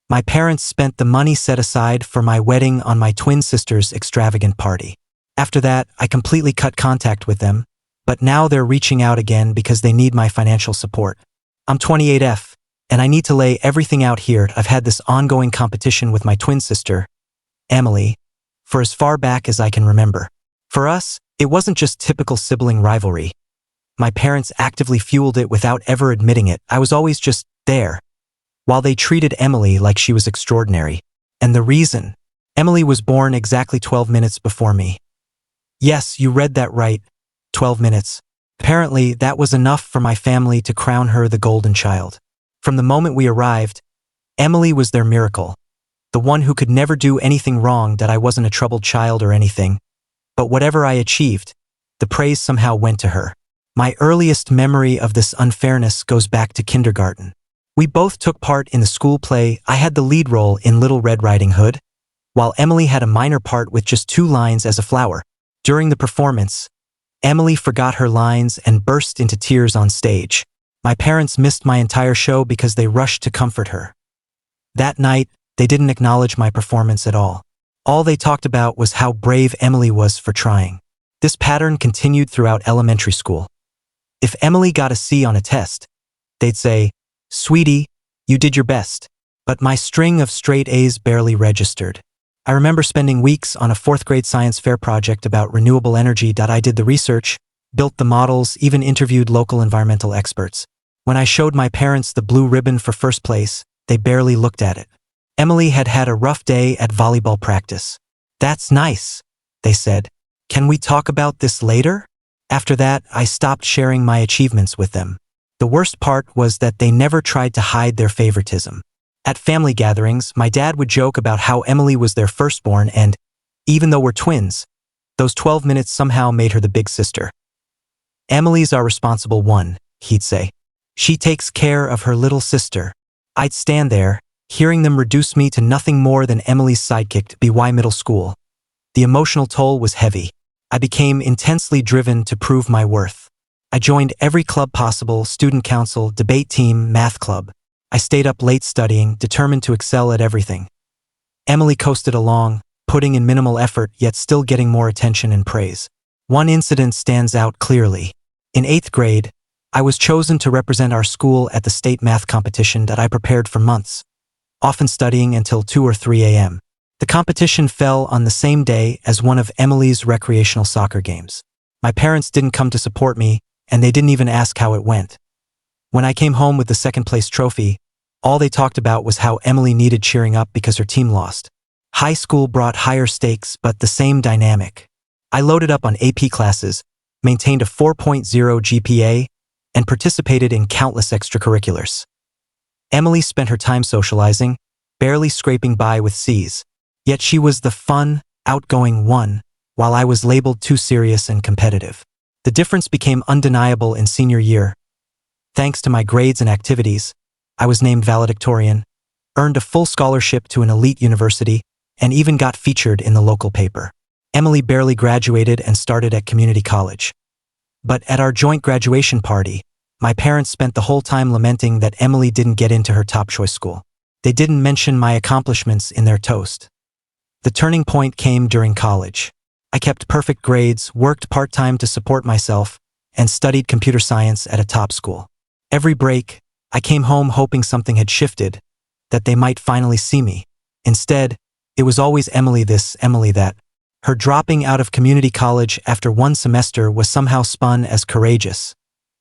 My parents spent the money set aside for my wedding on my twin sister's extravagant party. After that, I completely cut contact with them, but now they're reaching out again because they need my financial support. I'm 28F, and I need to lay everything out here. I've had this ongoing competition with my twin sister, Emily, for as far back as I can remember. For us, it wasn't just typical sibling rivalry. My parents actively fueled it without ever admitting it. I was always just there, while they treated Emily like she was extraordinary. And the reason? Emily was born exactly 12 minutes before me. Yes, you read that right. 12 minutes. Apparently, that was enough for my family to crown her the golden child. From the moment we arrived, Emily was their miracle. The one who could never do anything wrong, that I wasn't a troubled child or anything. But whatever I achieved, the praise somehow went to her. My earliest memory of this unfairness goes back to kindergarten. We both took part in the school play. I had the lead role in Little Red Riding Hood, while Emily had a minor part with just 2 lines as a flower. During the performance, Emily forgot her lines and burst into tears on stage. My parents missed my entire show because they rushed to comfort her. That night, they didn't acknowledge my performance at all. All they talked about was how brave Emily was for trying. This pattern continued throughout elementary school. If Emily got a C on a test, they'd say, "Sweetie, you did your best." But my string of straight A's barely registered. I remember spending weeks on a 4th grade science fair project about renewable energy. I did the research, built the models, even interviewed local environmental experts. When I showed my parents the blue ribbon for first place, they barely looked at it. Emily had had a rough day at volleyball practice. "That's nice," they said. "Can we talk about this later?" After that, I stopped sharing my achievements with them. The worst part was that they never tried to hide their favoritism. At family gatherings, my dad would joke about how Emily was their firstborn and, even though we're twins, those 12 minutes somehow made her the big sister. "Emily's our responsible one," he'd say. "She takes care of her little sister." I'd stand there, hearing them reduce me to nothing more than Emily's sidekick at BY Middle School. The emotional toll was heavy. I became intensely driven to prove my worth. I joined every club possible: student council, debate team, math club. I stayed up late studying, determined to excel at everything. Emily coasted along, putting in minimal effort yet still getting more attention and praise. One incident stands out clearly. In 8th grade, I was chosen to represent our school at the state math competition that I prepared for months, often studying until 2 or 3 a.m. The competition fell on the same day as one of Emily's recreational soccer games. My parents didn't come to support me, and they didn't even ask how it went. When I came home with the 2nd place trophy, all they talked about was how Emily needed cheering up because her team lost. High school brought higher stakes, but the same dynamic. I loaded up on AP classes, maintained a 4.0 GPA, and participated in countless extracurriculars. Emily spent her time socializing, barely scraping by with C's. Yet she was the fun, outgoing one, while I was labeled too serious and competitive. The difference became undeniable in senior year. Thanks to my grades and activities, I was named valedictorian, earned a full scholarship to an elite university, and even got featured in the local paper. Emily barely graduated and started at community college. But at our joint graduation party, my parents spent the whole time lamenting that Emily didn't get into her top choice school. They didn't mention my accomplishments in their toast. The turning point came during college. I kept perfect grades, worked part-time to support myself, and studied computer science at a top school. Every break, I came home hoping something had shifted, that they might finally see me. Instead, it was always Emily this, Emily that. Her dropping out of community college after 1 semester was somehow spun as courageous,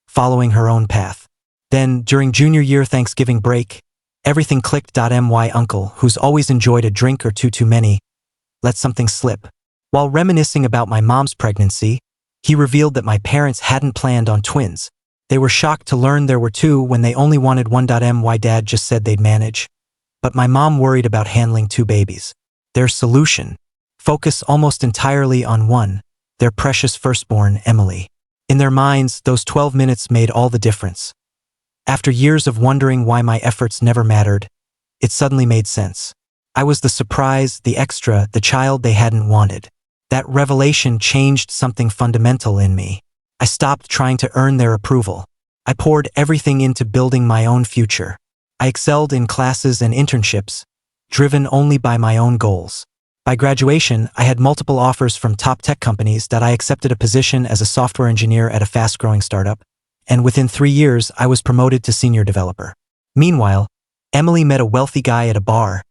following her own path. Then, during junior year Thanksgiving break, everything clicked. My uncle, who's always enjoyed a drink or two too many, let something slip. While reminiscing about my mom's pregnancy, he revealed that my parents hadn't planned on twins. They were shocked to learn there were 2 when they only wanted 1. My dad just said they'd manage. But my mom worried about handling 2 babies. Their solution: focus almost entirely on one, their precious firstborn, Emily. In their minds, those 12 minutes made all the difference. After years of wondering why my efforts never mattered, it suddenly made sense. I was the surprise, the extra, the child they hadn't wanted. That revelation changed something fundamental in me. I stopped trying to earn their approval. I poured everything into building my own future. I excelled in classes and internships, driven only by my own goals. By graduation, I had multiple offers from top tech companies that I accepted a position as a software engineer at a fast-growing startup, and within 3 years, I was promoted to senior developer. Meanwhile, Emily met a wealthy guy at a bar,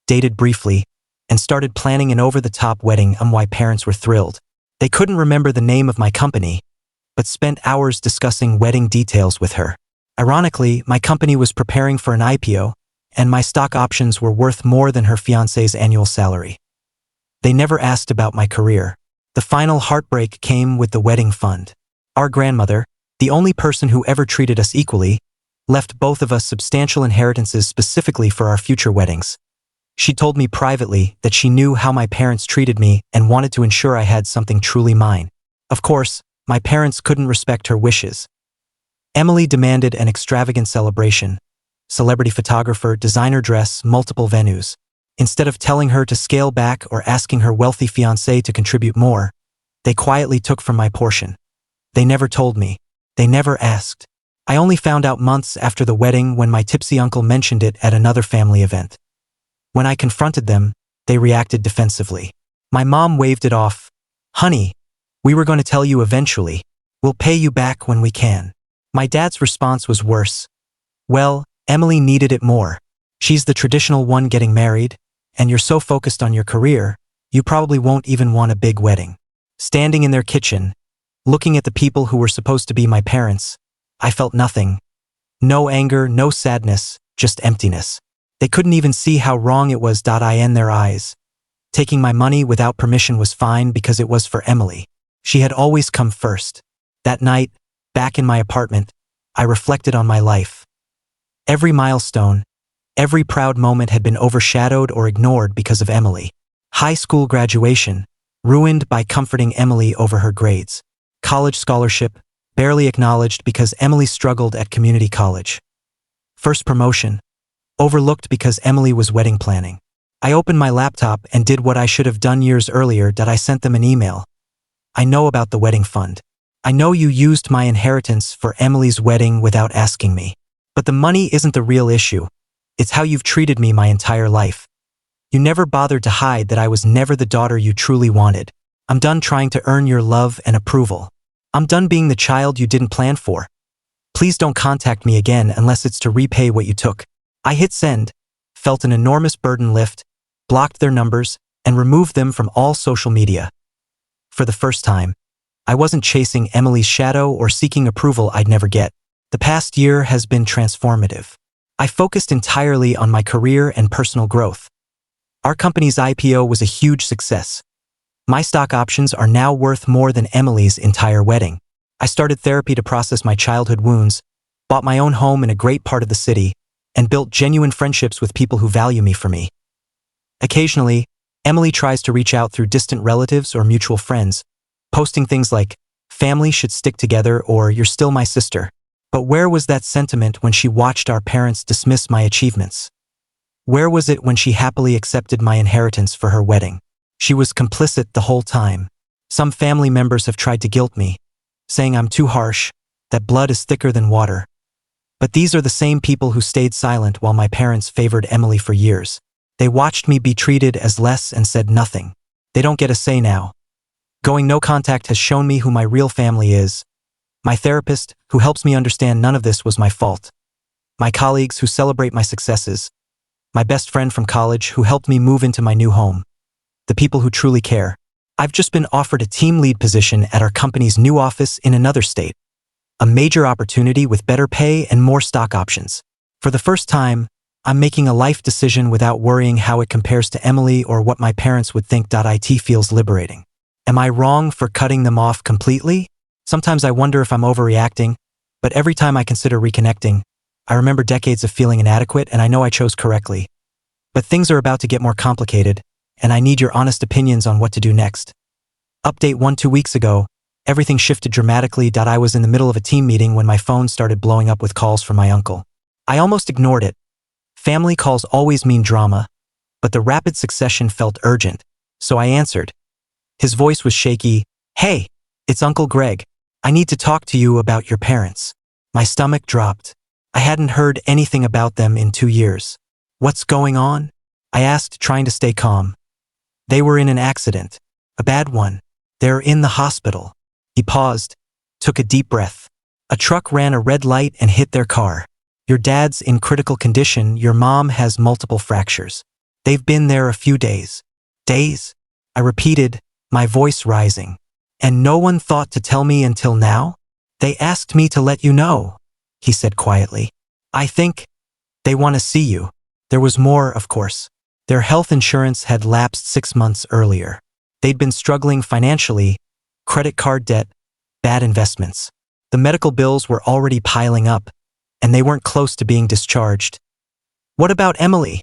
dated briefly, and started planning an over-the-top Wedding.My parents were thrilled. They couldn't remember the name of my company, but spent hours discussing wedding details with her. Ironically, my company was preparing for an IPO, and my stock options were worth more than her fiancé's annual salary. They never asked about my career. The final heartbreak came with the wedding fund. Our grandmother, the only person who ever treated us equally, left both of us substantial inheritances specifically for our future weddings. She told me privately that she knew how my parents treated me and wanted to ensure I had something truly mine. Of course, my parents couldn't respect her wishes. Emily demanded an extravagant celebration. Celebrity photographer, designer dress, multiple venues. Instead of telling her to scale back or asking her wealthy fiancé to contribute more, they quietly took from my portion. They never told me. They never asked. I only found out months after the wedding when my tipsy uncle mentioned it at another family event. When I confronted them, they reacted defensively. My mom waved it off. "Honey, we were going to tell you eventually. We'll pay you back when we can." My dad's response was worse. "Well, Emily needed it more. She's the traditional one getting married, and you're so focused on your career, you probably won't even want a big wedding." Standing in their kitchen, looking at the people who were supposed to be my parents, I felt nothing. No anger, no sadness, just emptiness. They couldn't even see how wrong it was. In their eyes. Taking my money without permission was fine because it was for Emily. She had always come first. That night, back in my apartment, I reflected on my life. Every milestone, every proud moment had been overshadowed or ignored because of Emily. High school graduation, ruined by comforting Emily over her grades. College scholarship, barely acknowledged because Emily struggled at community college. First promotion, overlooked because Emily was wedding planning. I opened my laptop and did what I should have done years earlier. I sent them an email. "I know about the wedding fund. I know you used my inheritance for Emily's wedding without asking me. But the money isn't the real issue. It's how you've treated me my entire life. You never bothered to hide that I was never the daughter you truly wanted. I'm done trying to earn your love and approval. I'm done being the child you didn't plan for. Please don't contact me again unless it's to repay what you took." I hit send, felt an enormous burden lift, blocked their numbers, and removed them from all social media. For the first time, I wasn't chasing Emily's shadow or seeking approval I'd never get. The past year has been transformative. I focused entirely on my career and personal growth. Our company's IPO was a huge success. My stock options are now worth more than Emily's entire wedding. I started therapy to process my childhood wounds, bought my own home in a great part of the city, and built genuine friendships with people who value me for me. Occasionally, Emily tries to reach out through distant relatives or mutual friends, posting things like, "Family should stick together," or "You're still my sister." But where was that sentiment when she watched our parents dismiss my achievements? Where was it when she happily accepted my inheritance for her wedding? She was complicit the whole time. Some family members have tried to guilt me, saying I'm too harsh, that blood is thicker than water. But these are the same people who stayed silent while my parents favored Emily for years. They watched me be treated as less and said nothing. They don't get a say now. Going no contact has shown me who my real family is. My therapist, who helps me understand none of this was my fault. My colleagues who celebrate my successes. My best friend from college who helped me move into my new home. The people who truly care. I've just been offered a team lead position at our company's new office in another state. A major opportunity with better pay and more stock options. For the first time, I'm making a life decision without worrying how it compares to Emily or what my parents would think. It feels liberating. Am I wrong for cutting them off completely? Sometimes I wonder if I'm overreacting, but every time I consider reconnecting, I remember decades of feeling inadequate and I know I chose correctly. But things are about to get more complicated, and I need your honest opinions on what to do next. Update 2 weeks ago, everything shifted dramatically. I was in the middle of a team meeting when my phone started blowing up with calls from my uncle. I almost ignored it. Family calls always mean drama, but the rapid succession felt urgent, so I answered. His voice was shaky. "Hey, it's Uncle Greg. I need to talk to you about your parents." My stomach dropped. I hadn't heard anything about them in 2 years. "What's going on?" I asked, trying to stay calm. They were in an accident. A bad one. They're in the hospital. He paused, took a deep breath. A truck ran a red light and hit their car. Your dad's in critical condition, your mom has multiple fractures. They've been there a few days. Days? I repeated, my voice rising. And no one thought to tell me until now? They asked me to let you know, he said quietly. I think they want to see you. There was more, of course. Their health insurance had lapsed 6 months earlier. They'd been struggling financially, credit card debt, bad investments. The medical bills were already piling up, and they weren't close to being discharged. What about Emily?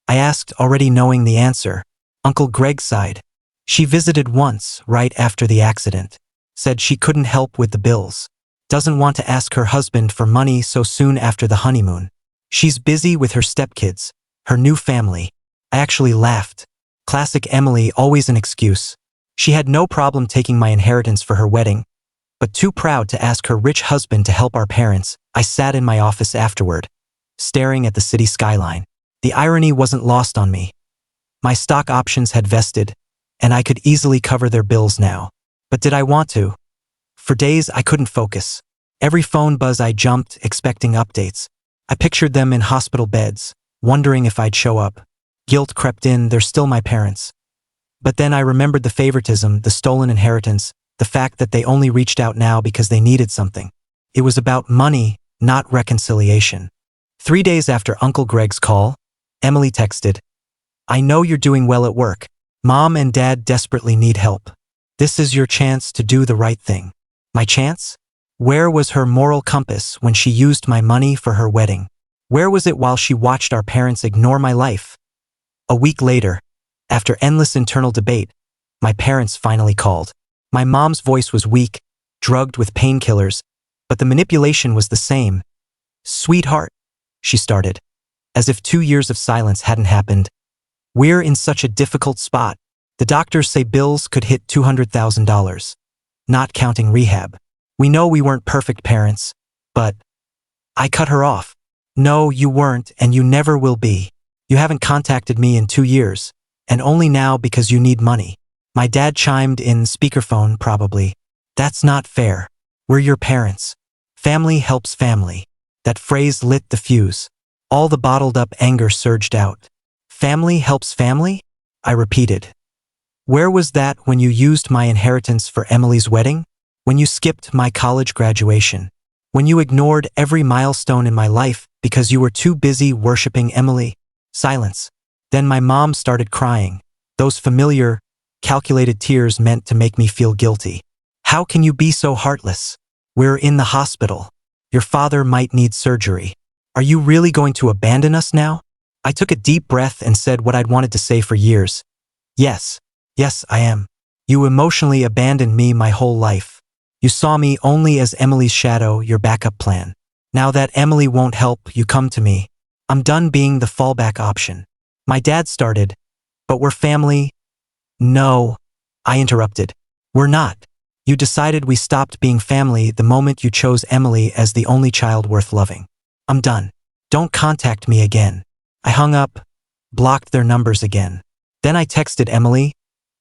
I asked, already knowing the answer. Uncle Greg sighed. She visited once, right after the accident. Said she couldn't help with the bills. Doesn't want to ask her husband for money so soon after the honeymoon. She's busy with her stepkids, her new family. I actually laughed. Classic Emily, always an excuse. She had no problem taking my inheritance for her wedding, but too proud to ask her rich husband to help our parents. I sat in my office afterward, staring at the city skyline. The irony wasn't lost on me. My stock options had vested, and I could easily cover their bills now. But did I want to? For days I couldn't focus. Every phone buzz I jumped, expecting updates. I pictured them in hospital beds, wondering if I'd show up. Guilt crept in, they're still my parents. But then I remembered the favoritism, the stolen inheritance, the fact that they only reached out now because they needed something. It was about money, not reconciliation. 3 days after Uncle Greg's call, Emily texted, I know you're doing well at work. Mom and Dad desperately need help. This is your chance to do the right thing. My chance? Where was her moral compass when she used my money for her wedding? Where was it while she watched our parents ignore my life? A week later, after endless internal debate, my parents finally called. My mom's voice was weak, drugged with painkillers, but the manipulation was the same. Sweetheart, she started, as if 2 years of silence hadn't happened. We're in such a difficult spot. The doctors say bills could hit $200,000, not counting rehab. We know we weren't perfect parents, but I cut her off. No, you weren't, and you never will be. You haven't contacted me in 2 years, and only now because you need money. My dad chimed in, speakerphone probably. That's not fair. We're your parents. Family helps family. That phrase lit the fuse. All the bottled up anger surged out. Family helps family? I repeated. Where was that when you used my inheritance for Emily's wedding? When you skipped my college graduation? When you ignored every milestone in my life because you were too busy worshiping Emily? Silence. Then my mom started crying. Those familiar, calculated tears meant to make me feel guilty. How can you be so heartless? We're in the hospital. Your father might need surgery. Are you really going to abandon us now? I took a deep breath and said what I'd wanted to say for years. Yes, I am. You emotionally abandoned me my whole life. You saw me only as Emily's shadow, your backup plan. Now that Emily won't help, you come to me. I'm done being the fallback option. My dad started, but we're family. No, I interrupted. We're not. You decided we stopped being family the moment you chose Emily as the only child worth loving. I'm done. Don't contact me again. I hung up, blocked their numbers again. Then I texted Emily,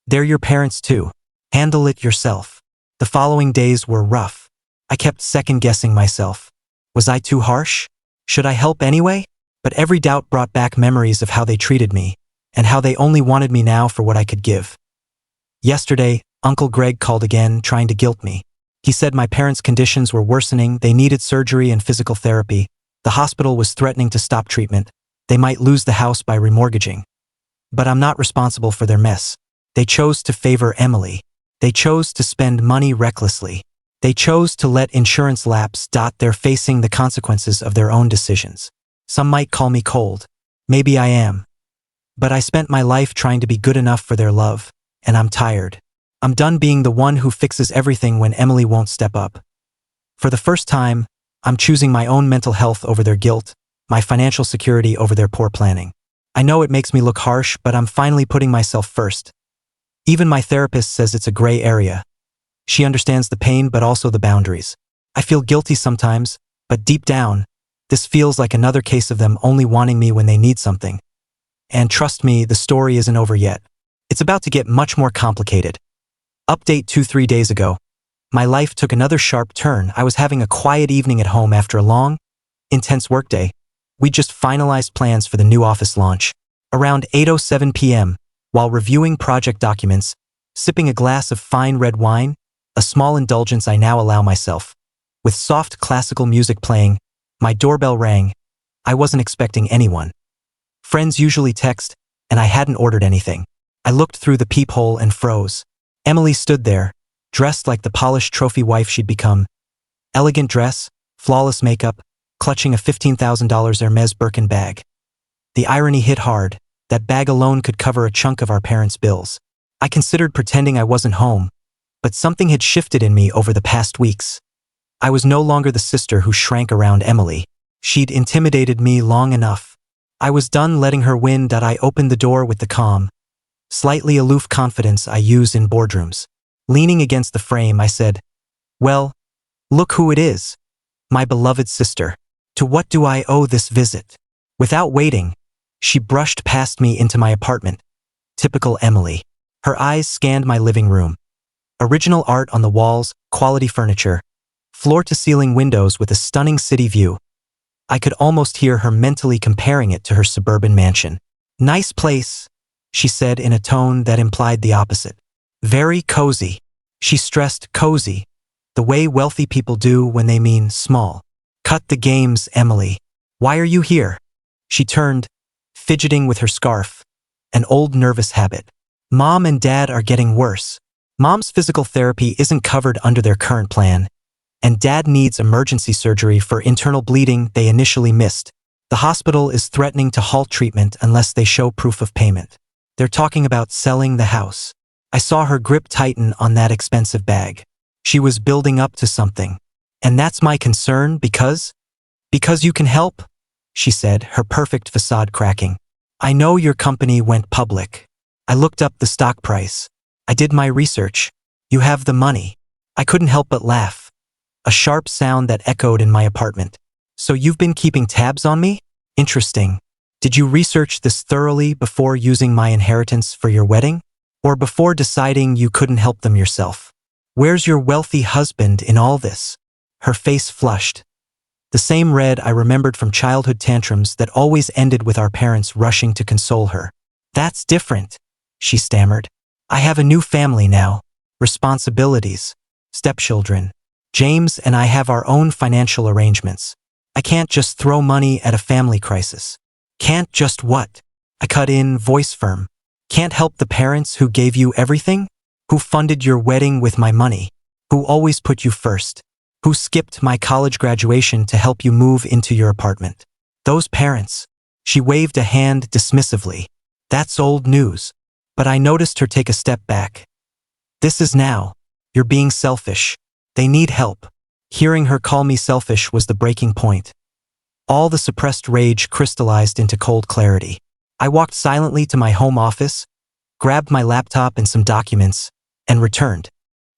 they're your parents too. Handle it yourself. The following days were rough. I kept second-guessing myself. Was I too harsh? Should I help anyway? But every doubt brought back memories of how they treated me, and how they only wanted me now for what I could give. Yesterday, Uncle Greg called again, trying to guilt me. He said my parents' conditions were worsening, they needed surgery and physical therapy. The hospital was threatening to stop treatment. They might lose the house by remortgaging. But I'm not responsible for their mess. They chose to favor Emily. They chose to spend money recklessly. They chose to let insurance lapse. They're facing the consequences of their own decisions. Some might call me cold. Maybe I am. But I spent my life trying to be good enough for their love, and I'm tired. I'm done being the one who fixes everything when Emily won't step up. For the first time, I'm choosing my own mental health over their guilt, my financial security over their poor planning. I know it makes me look harsh, but I'm finally putting myself first. Even my therapist says it's a gray area. She understands the pain but also the boundaries. I feel guilty sometimes, but deep down, this feels like another case of them only wanting me when they need something. and trust me, the story isn't over yet. It's about to get much more complicated. Update 2-3 days ago. My life took another sharp turn. I was having a quiet evening at home after a long, intense workday. We just finalized plans for the new office launch. Around 8:07 p.m., while reviewing project documents, sipping a glass of fine red wine, a small indulgence I now allow myself. With soft classical music playing, my doorbell rang. I wasn't expecting anyone. Friends usually text, and I hadn't ordered anything. I looked through the peephole and froze. Emily stood there, dressed like the polished trophy wife she'd become. Elegant dress, flawless makeup, clutching a $15,000 Hermes Birkin bag. The irony hit hard. That bag alone could cover a chunk of our parents' bills. I considered pretending I wasn't home, but something had shifted in me over the past weeks. I was no longer the sister who shrank around Emily. She'd intimidated me long enough. I was done letting her win. I opened the door with the calm, slightly aloof confidence I use in boardrooms. Leaning against the frame, I said, "Well, look who it is. My beloved sister. To what do I owe this visit?" Without waiting, she brushed past me into my apartment. Typical Emily. Her eyes scanned my living room. Original art on the walls, quality furniture, floor-to-ceiling windows with a stunning city view. I could almost hear her mentally comparing it to her suburban mansion. "Nice place," she said in a tone that implied the opposite. "Very cozy." She stressed cozy, the way wealthy people do when they mean small. "Cut the games, Emily. Why are you here?" She turned, fidgeting with her scarf, an old nervous habit. "Mom and Dad are getting worse. Mom's physical therapy isn't covered under their current plan, and Dad needs emergency surgery for internal bleeding they initially missed. The hospital is threatening to halt treatment unless they show proof of payment. They're talking about selling the house." I saw her grip tighten on that expensive bag. She was building up to something. "And that's my concern because you can help," she said, her perfect facade cracking. "I know your company went public. I looked up the stock price. I did my research. You have the money." I couldn't help but laugh. A sharp sound that echoed in my apartment. "So you've been keeping tabs on me? Interesting. Did you research this thoroughly before using my inheritance for your wedding? Or before deciding you couldn't help them yourself? Where's your wealthy husband in all this?" Her face flushed. The same red I remembered from childhood tantrums that always ended with our parents rushing to console her. "That's different," she stammered. "I have a new family now. Responsibilities. Stepchildren. James and I have our own financial arrangements. I can't just throw money at a family crisis." "Can't just what?" I cut in, voice firm. "Can't help the parents who gave you everything? Who funded your wedding with my money? Who always put you first? Who skipped my college graduation to help you move into your apartment? Those parents." She waved a hand dismissively. "That's old news." But I noticed her take a step back. "This is now. You're being selfish. They need help." Hearing her call me selfish was the breaking point. All the suppressed rage crystallized into cold clarity. I walked silently to my home office, grabbed my laptop and some documents, and returned.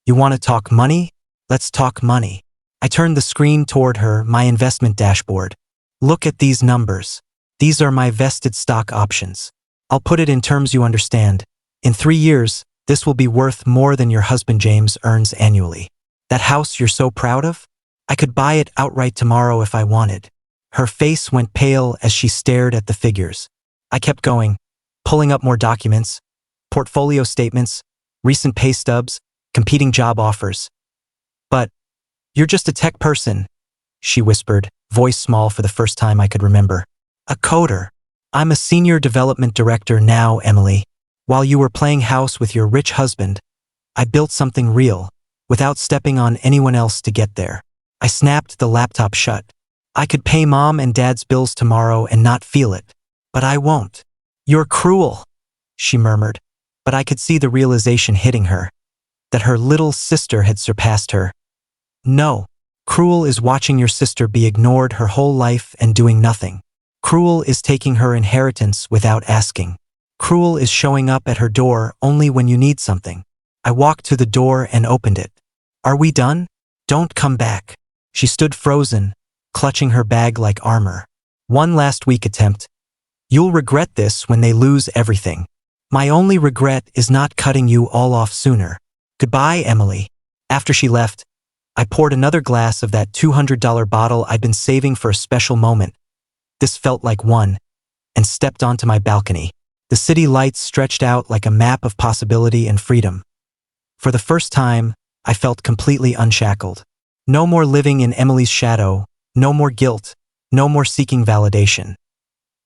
"You want to talk money? Let's talk money." I turned the screen toward her, my investment dashboard. "Look at these numbers. These are my vested stock options. I'll put it in terms you understand. In 3 years, this will be worth more than your husband James earns annually. That house you're so proud of? I could buy it outright tomorrow if I wanted." Her face went pale as she stared at the figures. I kept going, pulling up more documents, portfolio statements, recent pay stubs, competing job offers. "But you're just a tech person," she whispered, voice small for the first time I could remember. "A coder. I'm a senior development director now, Emily. While you were playing house with your rich husband, I built something real, without stepping on anyone else to get there." I snapped the laptop shut. "I could pay Mom and Dad's bills tomorrow and not feel it. But I won't." "You're cruel," she murmured, but I could see the realization hitting her, that her little sister had surpassed her. "No. Cruel is watching your sister be ignored her whole life and doing nothing. Cruel is taking her inheritance without asking. Cruel is showing up at her door only when you need something." I walked to the door and opened it. "Are we done? Don't come back." She stood frozen, clutching her bag like armor. "One last week attempt. You'll regret this when they lose everything. My only regret is not cutting you all off sooner. Goodbye, Emily. After she left, I poured another glass of that $200 bottle I'd been saving for a special moment. This felt like one, and stepped onto my balcony. The city lights stretched out like a map of possibility and freedom. For the first time, I felt completely unshackled. No more living in Emily's shadow, no more guilt, no more seeking validation.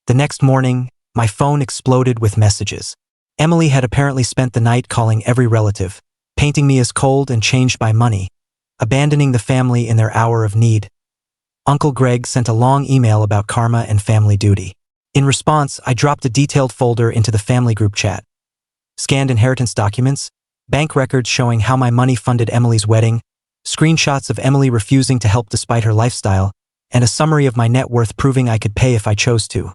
The next morning, my phone exploded with messages. Emily had apparently spent the night calling every relative, painting me as cold and changed by money, abandoning the family in their hour of need. Uncle Greg sent a long email about karma and family duty. In response, I dropped a detailed folder into the family group chat. Scanned inheritance documents, bank records showing how my money funded Emily's wedding, screenshots of Emily refusing to help despite her lifestyle, and a summary of my net worth proving I could pay if I chose to.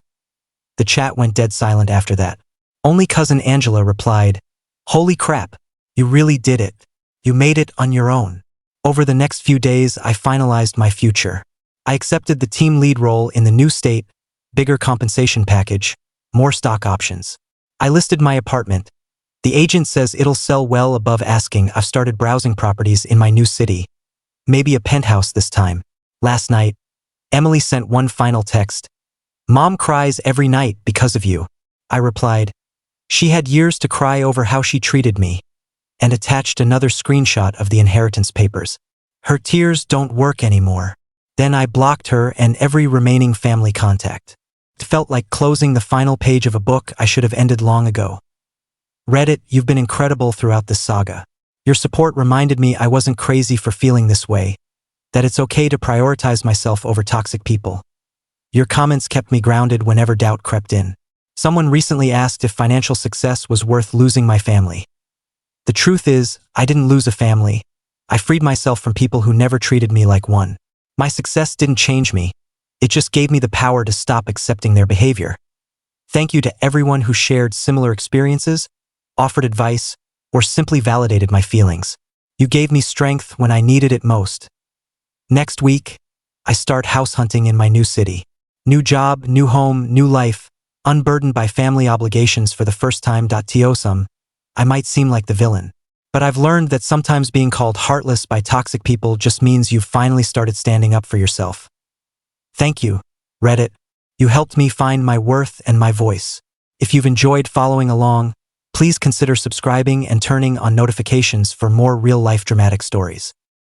The chat went dead silent after that. Only cousin Angela replied, "Holy crap, you really did it. You made it on your own." Over the next few days, I finalized my future. I accepted the team lead role in the new state, bigger compensation package, more stock options. I listed my apartment. The agent says it'll sell well above asking. I've started browsing properties in my new city. Maybe a penthouse this time. Last night, Emily sent one final text. "Mom cries every night because of you." I replied, "She had years to cry over how she treated me," and attached another screenshot of the inheritance papers. "Her tears don't work anymore." Then I blocked her and every remaining family contact. It felt like closing the final page of a book I should have ended long ago. Reddit, you've been incredible throughout this saga. Your support reminded me I wasn't crazy for feeling this way, that it's okay to prioritize myself over toxic people. Your comments kept me grounded whenever doubt crept in. Someone recently asked if financial success was worth losing my family. The truth is, I didn't lose a family. I freed myself from people who never treated me like one. My success didn't change me. It just gave me the power to stop accepting their behavior. Thank you to everyone who shared similar experiences, offered advice, or simply validated my feelings. You gave me strength when I needed it most. Next week, I start house hunting in my new city. New job, new home, new life, unburdened by family obligations for the first time. Some, I might seem like the villain. But I've learned that sometimes being called heartless by toxic people just means you've finally started standing up for yourself. Thank you, Reddit. You helped me find my worth and my voice. If you've enjoyed following along, please consider subscribing and turning on notifications for more real-life dramatic stories.